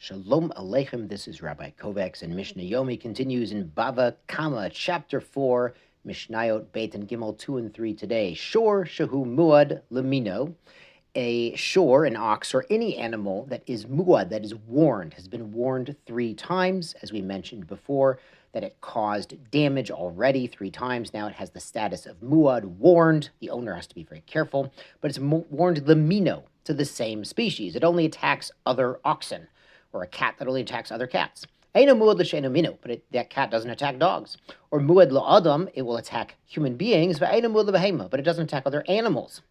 Shalom Aleichem, this is Rabbi Kovacs, and Mishnah Yomi continues in Bava Kama, chapter 4, Mishnayot Beit and Gimel 2 and 3 today. Shor Shehu Muad Lemino, a shor, an ox, or any animal that is muad, that is warned, has been warned 3 times, as we mentioned before, that it caused damage already 3 times. Now it has the status of muad, warned. The owner has to be very careful, but it's warned lemino, to the same species. It only attacks other oxen, or a cat that only attacks other cats. Eino muad l'sheino mino, but that cat doesn't attack dogs. Or muad la'adam, it will attack human beings, but eino muad l'behema, but it doesn't attack other animals.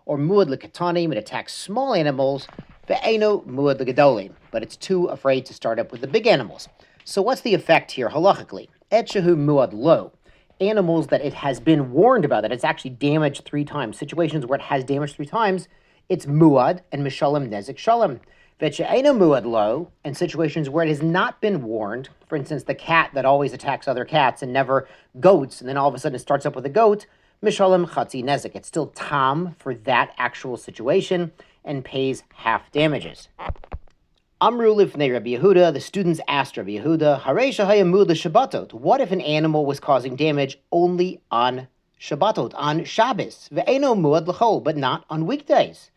Or muad l'katanim, it attacks small animals, but eino muad l'gedolim, but it's too afraid to start up with the big animals. So what's the effect here halachically? Et shehu muad lo, animals that it has been warned about, that it's actually damaged 3 times, situations where it has damaged 3 times, it's muad and mishalem nezek shalem. Ve'che'eno muad lo, and situations where it has not been warned, for instance, the cat that always attacks other cats and never goats, and then all of a sudden it starts up with a goat, mishalem chatzi nezek. It's still tam for that actual situation and pays half damages. Amru lifnei Rabbi Yehuda, the students asked Rabbi Yehuda, Harei shehaya muad l'shabbatot. What if an animal was causing damage only on Shabbatot, on Shabbos? Ve'eno muad l'chol, but not on weekdays.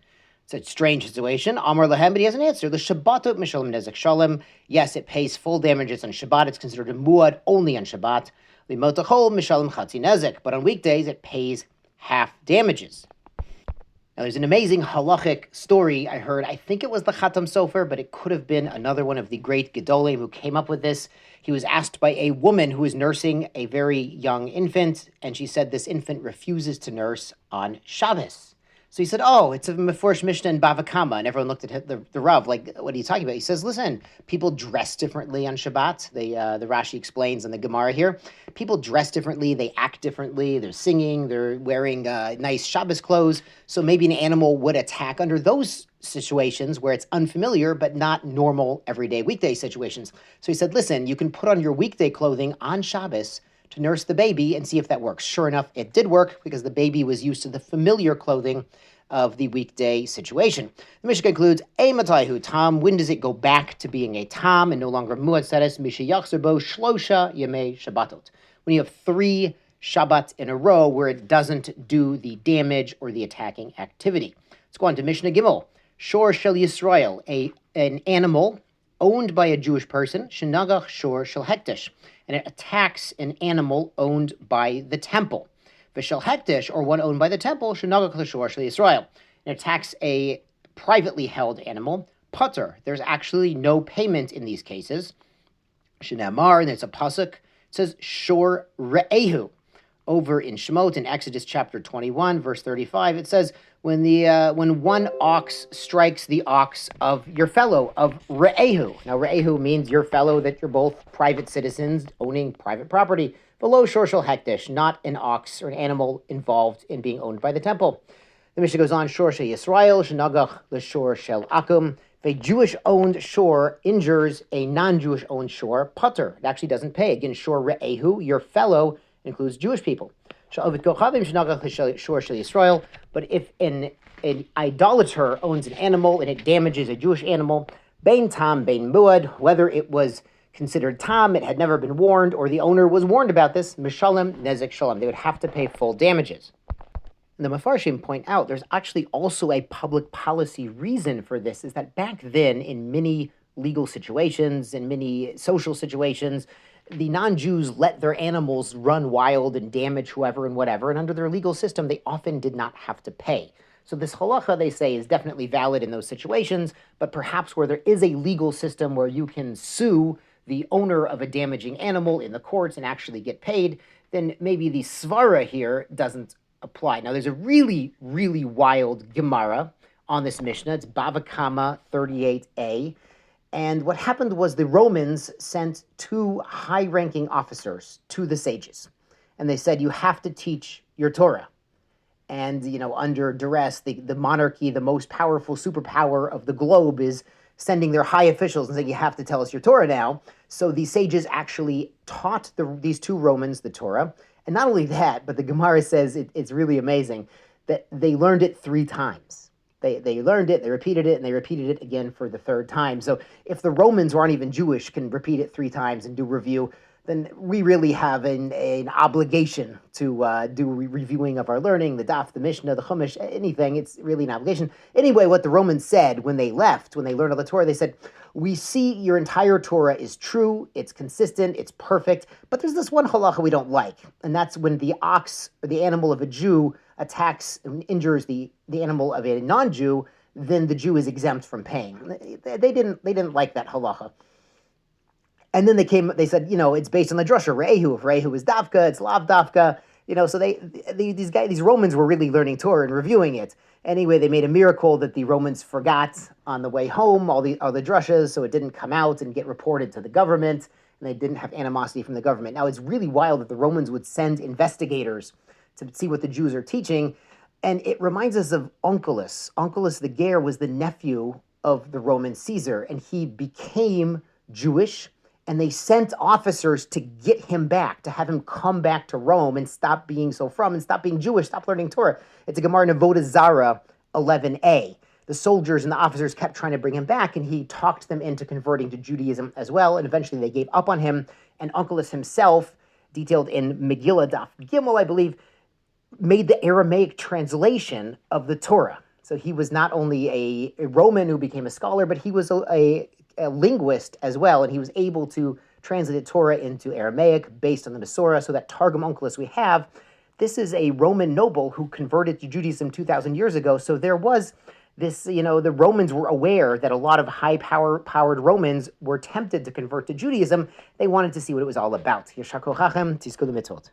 It's a strange situation. Amar lahem, but he has an answer. The Shabbatot mishalem nezek shalem. Yes, it pays full damages on Shabbat. It's considered a muad only on Shabbat. Limotachol mishalem chatzi nezek. But on weekdays, it pays half damages. Now, there's an amazing halachic story I heard. I think it was the Chatam Sofer, but it could have been another one of the great Gedolim who came up with this. He was asked by a woman who was nursing a very young infant, and she said this infant refuses to nurse on Shabbos. So he said, oh, it's a Meforsh Mishnah in Bava Kama, and everyone looked at the Rav, like, what are you talking about? He says, listen, people dress differently on Shabbat. The Rashi explains in the Gemara here. People dress differently, they act differently, they're singing, they're wearing nice Shabbos clothes, so maybe an animal would attack under those situations where it's unfamiliar, but not normal, everyday, weekday situations. So he said, listen, you can put on your weekday clothing on Shabbos to nurse the baby and see if that works. Sure enough, it did work because the baby was used to the familiar clothing of the weekday situation. The Mishnah concludes, Mataihu tam, when does it go back to being a tam and no longer muad status? Misha yachzerbo shlosha yemei shabbatot. When you have 3 Shabbats in a row where it doesn't do the damage or the attacking activity. Let's go on to Mishnah Gimel. Shor shel Yisrael, an animal owned by a Jewish person, shenagach shor shel hektish, and it attacks an animal owned by the temple. V'shel hektish, or one owned by the temple, shenagach l'shor shel Yisrael, and attacks a privately held animal, pater. There's actually no payment in these cases. Shenamar, and there's a pasuk, it says shor re'ehu. Over in Shemot, in Exodus chapter 21, verse 35, it says, when one ox strikes the ox of your fellow, of re'ehu. Now, re'ehu means your fellow, that you're both private citizens owning private property. Below shor shel hektish, not an ox or an animal involved in being owned by the temple. The Mishnah goes on, shor shel Yisrael, shenagach l'shor shel akum. If a Jewish-owned shor injures a non-Jewish owned shor, pater. It actually doesn't pay. Again, shor re'ehu, your fellow, includes Jewish people. But if an idolater owns an animal and it damages a Jewish animal, bein tam, bein muad, whether it was considered tam, it had never been warned, or the owner was warned about this, mishalem nezek shalom, they would have to pay full damages. And the Mefarshim point out there's actually also a public policy reason for this, is that back then, in many legal situations, in many social situations, the non-Jews let their animals run wild and damage whoever and whatever, and under their legal system, they often did not have to pay. So this halacha, they say, is definitely valid in those situations, but perhaps where there is a legal system where you can sue the owner of a damaging animal in the courts and actually get paid, then maybe the svara here doesn't apply. Now, there's a really, really wild Gemara on this Mishnah. It's Bava Kama 38a. And what happened was the Romans sent 2 high-ranking officers to the sages. And they said, you have to teach your Torah. And, under duress, the monarchy, the most powerful superpower of the globe, is sending their high officials and saying, you have to tell us your Torah now. So the sages actually taught these 2 Romans the Torah. And not only that, but the Gemara says it's really amazing that they learned it 3 times. They learned it, they repeated it, and they repeated it again for the third time. So if the Romans who aren't even Jewish can repeat it 3 times and do review, then we really have an obligation to do reviewing of our learning, the Daf, the Mishnah, the Chumash, anything. It's really an obligation. Anyway, what the Romans said when they left, when they learned all the Torah, they said, we see your entire Torah is true, it's consistent, it's perfect, but there's this one halacha we don't like, and that's when the ox or the animal of a Jew attacks and injures the animal of a non-Jew, then the Jew is exempt from paying. They didn't like that halacha. And then they said, it's based on the drasha, Re'ehu. If Re'ehu is Davka, it's Lav Davka. So these Romans were really learning Torah and reviewing it. Anyway, they made a miracle that the Romans forgot on the way home all the drashas, so it didn't come out and get reported to the government, and they didn't have animosity from the government. Now, it's really wild that the Romans would send investigators to see what the Jews are teaching, and it reminds us of Onkelos. Onkelos the Ger was the nephew of the Roman Caesar, and he became Jewish, and they sent officers to get him back, to have him come back to Rome and stop being and stop being Jewish, stop learning Torah. It's a Gemara in Avodah Zarah 11a. The soldiers and the officers kept trying to bring him back, and he talked them into converting to Judaism as well, and eventually they gave up on him. And Onkelos himself, detailed in Megillah Daf Gimel, I believe, made the Aramaic translation of the Torah. So he was not only a Roman who became a scholar, but he was a linguist as well, and he was able to translate the Torah into Aramaic based on the Masorah. So that Targum Onkelos we have, this is a Roman noble who converted to Judaism 2,000 years ago. So there was this, the Romans were aware that a lot of high-powered Romans were tempted to convert to Judaism. They wanted to see what it was all about. Yeshar Kochachem, Tizku L'Mitzvot.